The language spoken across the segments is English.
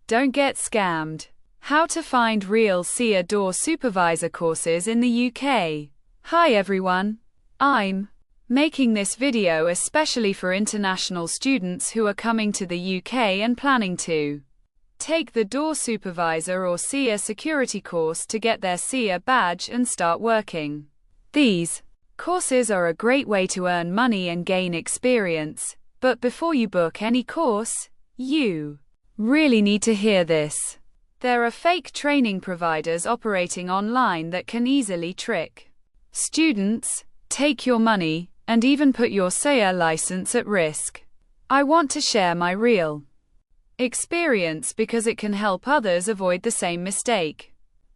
Don't get scammed. How to find real SIA Door Supervisor courses in the UK. Hi everyone. I'm making this video especially for international students who are coming to the UK and planning to take the Door Supervisor or SIA security course to get their SIA badge and start working. These courses are a great way to earn money and gain experience, but before you book any course, you really need to hear this. There are fake training providers operating online that can easily trick students, take your money, and even put your SIA license at risk. I want to share my real experience because it can help others avoid the same mistake.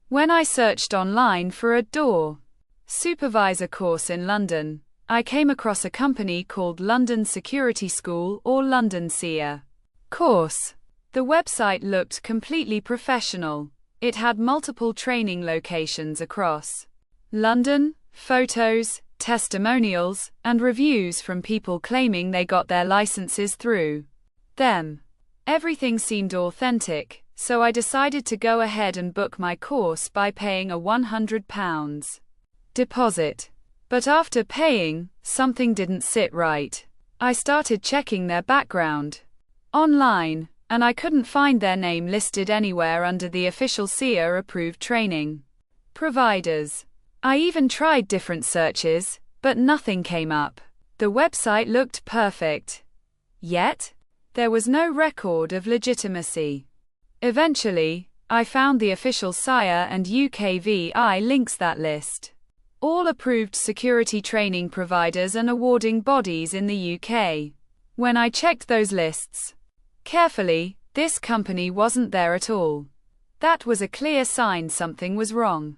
When I searched online for a Door Supervisor course in London, I came across a company called London Security School or London SIA course. The website looked completely professional. It had multiple training locations across London, photos, testimonials, and reviews from people claiming they got their licenses through them. Everything seemed authentic, so I decided to go ahead and book my course by paying a £100 deposit. But after paying, something didn't sit right. I started checking their background online, and I couldn't find their name listed anywhere under the official SIA approved training providers. I even tried different searches, but nothing came up. The website looked perfect, yet there was no record of legitimacy. Eventually, I found the official SIA and UKVI links that list all approved security training providers and awarding bodies in the UK. When I checked those lists carefully, this company wasn't there at all. That was a clear sign something was wrong.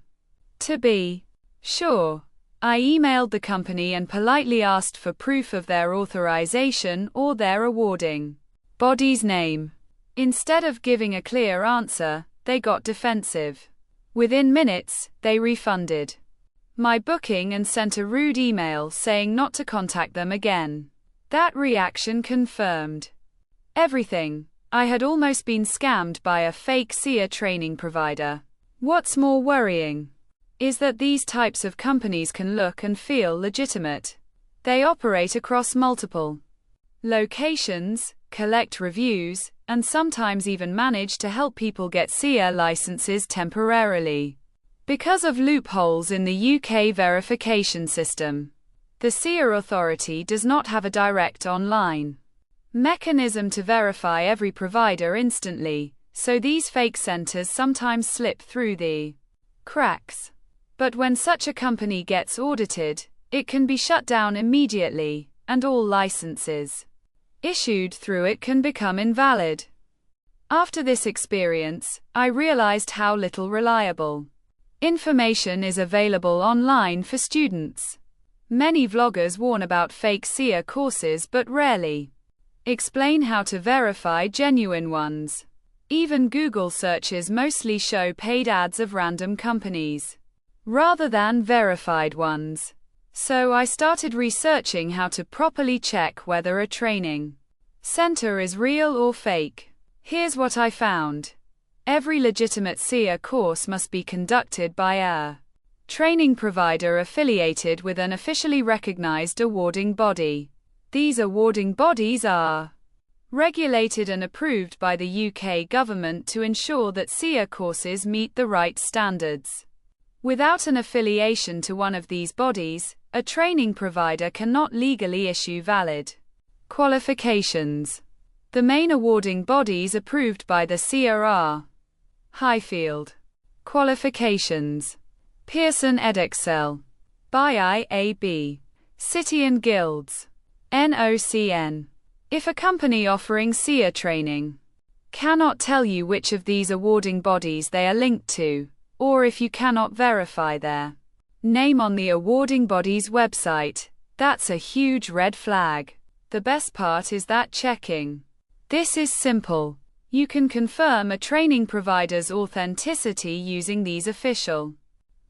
To be sure, I emailed the company and politely asked for proof of their authorization or their awarding body's name. Instead of giving a clear answer, they got defensive. Within minutes, they refunded my booking and sent a rude email saying not to contact them again. That reaction confirmed everything. I had almost been scammed by a fake SIA training provider. What's more worrying is that these types of companies can look and feel legitimate. They operate across multiple locations, collect reviews, and sometimes even manage to help people get SIA licenses temporarily. Because of loopholes in the UK verification system, the SIA authority does not have a direct online mechanism to verify every provider instantly, so these fake centers sometimes slip through the cracks. But when such a company gets audited, it can be shut down immediately, and all licenses issued through it can become invalid. After this experience, I realized how little reliable information is available online for students. Many vloggers warn about fake SIA courses but rarely explain how to verify genuine ones. Even Google searches mostly show paid ads of random companies rather than verified ones. So I started researching how to properly check whether a training center is real or fake. Here's what I found. Every legitimate SIA course must be conducted by a training provider affiliated with an officially recognized awarding body. These awarding bodies are regulated and approved by the UK government to ensure that SIA courses meet the right standards. Without an affiliation to one of these bodies, a training provider cannot legally issue valid qualifications. The main awarding bodies approved by the SIA are Highfield Qualifications, Pearson Edexcel, BIAB, City and Guilds, NOCN. If a company offering SIA training cannot tell you which of these awarding bodies they are linked to, or if you cannot verify their name on the awarding body's website, that's a huge red flag. The best part is that checking this is simple. You can confirm a training provider's authenticity using these official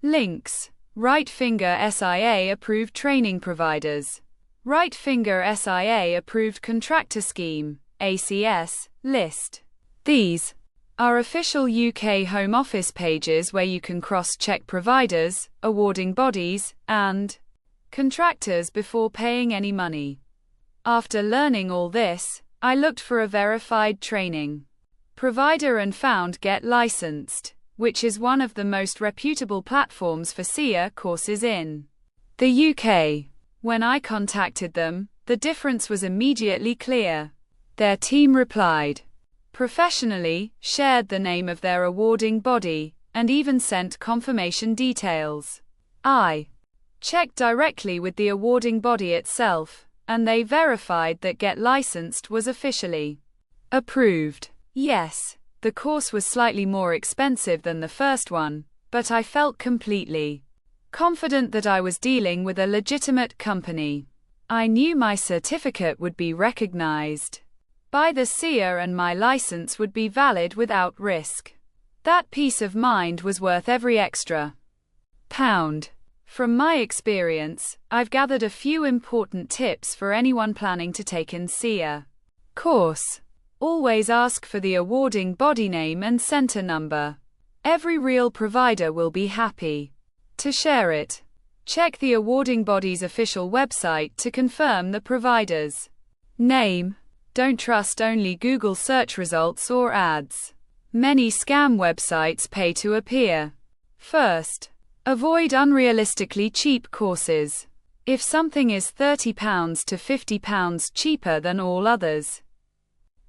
links. Right Finger SIA approved training providers. Right Finger SIA approved contractor scheme, ACS, list. These are official UK Home Office pages where you can cross-check providers, awarding bodies, and contractors before paying any money. After learning all this, I looked for a verified training provider and found Get Licensed, which is one of the most reputable platforms for SIA courses in the UK. When I contacted them, the difference was immediately clear. Their team replied professionally, shared the name of their awarding body, and even sent confirmation details. I checked directly with the awarding body itself, and they verified that Get Licensed was officially approved. Yes, the course was slightly more expensive than the first one, but I felt completely confident that I was dealing with a legitimate company. I knew my certificate would be recognized by the SIA and my license would be valid without risk. That peace of mind was worth every extra pound. From my experience, I've gathered a few important tips for anyone planning to take an SIA course. Always ask for the awarding body name and center number. Every real provider will be happy to share it. Check the awarding body's official website to confirm the provider's name. Don't trust only Google search results or ads. Many scam websites pay to appear first. Avoid unrealistically cheap courses. If something is £30 to £50 cheaper than all others,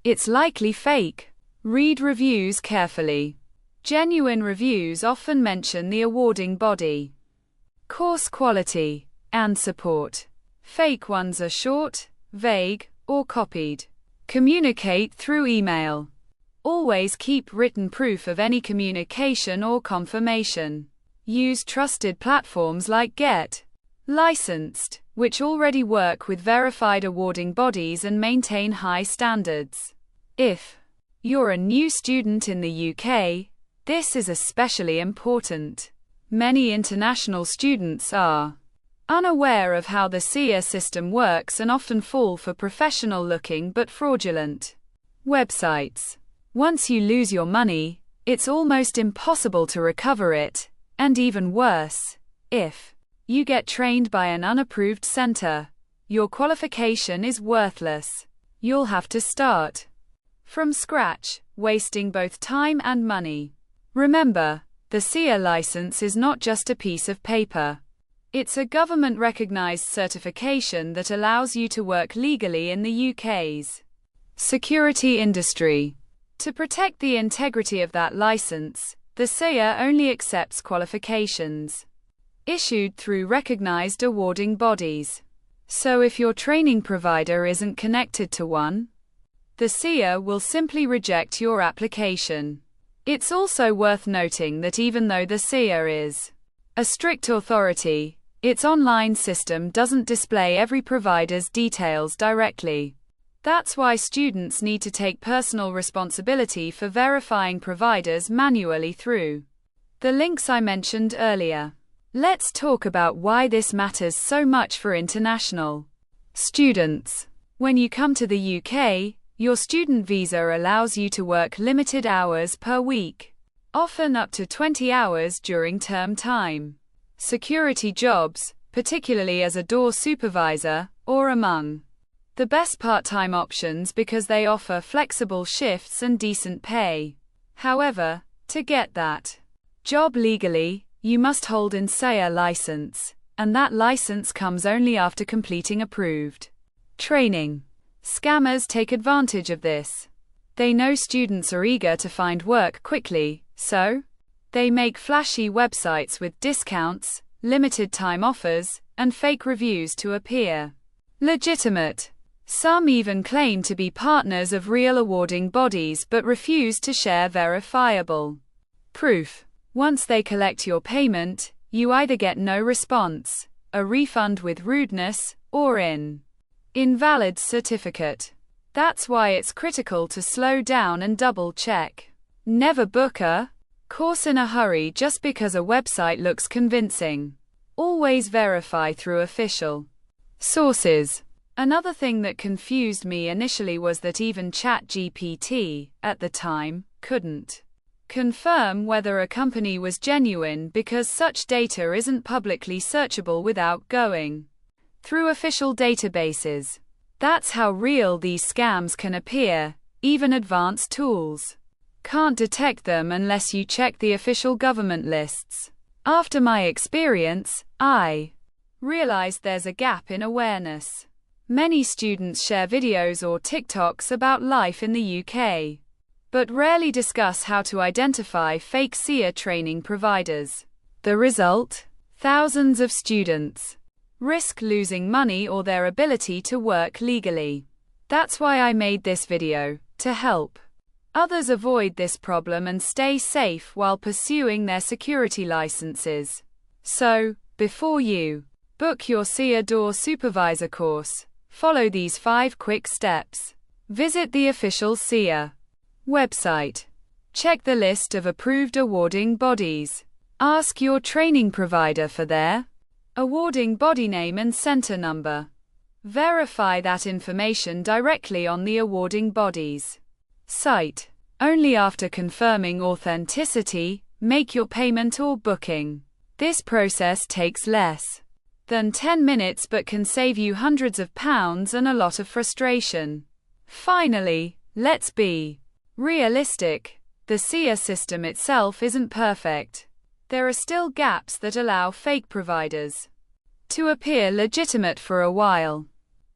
it's likely fake. Read reviews carefully. Genuine reviews often mention the awarding body, course quality, and support. Fake ones are short, vague, or copied. Communicate through email. Always keep written proof of any communication or confirmation. Use trusted platforms like Get Licensed, which already work with verified awarding bodies and maintain high standards. If you're a new student in the UK, this is especially important. Many international students are unaware of how the SIA system works and often fall for professional-looking but fraudulent websites. Once you lose your money, it's almost impossible to recover it, and even worse, if you get trained by an unapproved center, your qualification is worthless. You'll have to start from scratch, wasting both time and money. Remember, the SIA license is not just a piece of paper. It's a government-recognized certification that allows you to work legally in the UK's security industry. To protect the integrity of that license, the SIA only accepts qualifications issued through recognized awarding bodies. So if your training provider isn't connected to one, the SIA will simply reject your application. It's also worth noting that even though the SIA is a strict authority, its online system doesn't display every provider's details directly. That's why students need to take personal responsibility for verifying providers manually through the links I mentioned earlier. Let's talk about why this matters so much for international students. When you come to the UK, your student visa allows you to work limited hours per week, often up to 20 hours during term time. Security jobs, particularly as a door supervisor, are among the best part-time options because they offer flexible shifts and decent pay. However, to get that job legally, you must hold an SIA license, and that license comes only after completing approved training. Scammers take advantage of this. They know students are eager to find work quickly, so they make flashy websites with discounts, limited time offers, and fake reviews to appear legitimate. Some even claim to be partners of real awarding bodies but refuse to share verifiable proof. Once they collect your payment, you either get no response, a refund with rudeness, or an invalid certificate. That's why it's critical to slow down and double check. Never book a course in a hurry just because a website looks convincing. Always verify through official sources. Another thing that confused me initially was that even ChatGPT, at the time, couldn't confirm whether a company was genuine because such data isn't publicly searchable without going through official databases. That's how real these scams can appear. Even advanced tools can't detect them unless you check the official government lists. After my experience, I realized there's a gap in awareness. Many students share videos or TikToks about life in the UK, but rarely discuss how to identify fake SIA training providers. The result? Thousands of students risk losing money or their ability to work legally. That's why I made this video, to help others avoid this problem and stay safe while pursuing their security licenses. So, before you book your SIA Door Supervisor course, follow these 5 quick steps. Visit the official SIA website. Check the list of approved awarding bodies. Ask your training provider for their awarding body name and center number. Verify that information directly on the awarding body's site. Only after confirming authenticity, make your payment or booking. This process takes less than 10 minutes but can save you hundreds of pounds and a lot of frustration. Finally, let's be realistic. The SIA system itself isn't perfect. There are still gaps that allow fake providers to appear legitimate for a while.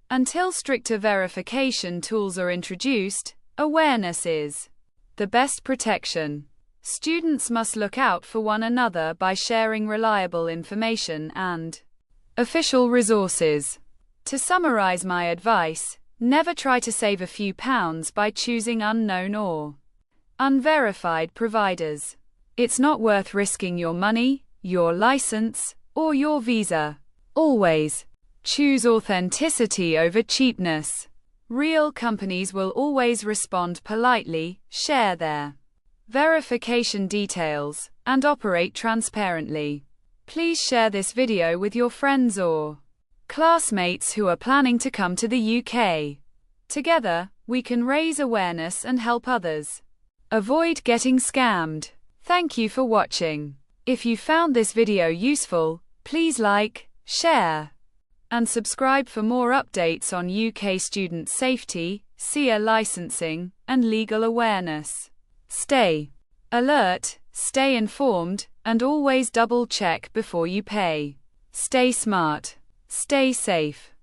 Until stricter verification tools are introduced, awareness is the best protection. Students must look out for one another by sharing reliable information and official resources. To summarize my advice, never try to save a few pounds by choosing unknown or unverified providers. It's not worth risking your money, your license, or your visa. Always choose authenticity over cheapness. Real companies will always respond politely, share their verification details, and operate transparently. Please share this video with your friends or classmates who are planning to come to the UK. Together, we can raise awareness and help others avoid getting scammed. Thank you for watching. If you found this video useful, please like, share, and subscribe for more updates on UK student safety, SIA licensing, and legal awareness. Stay alert, stay informed, and always double check before you pay. Stay smart, stay safe.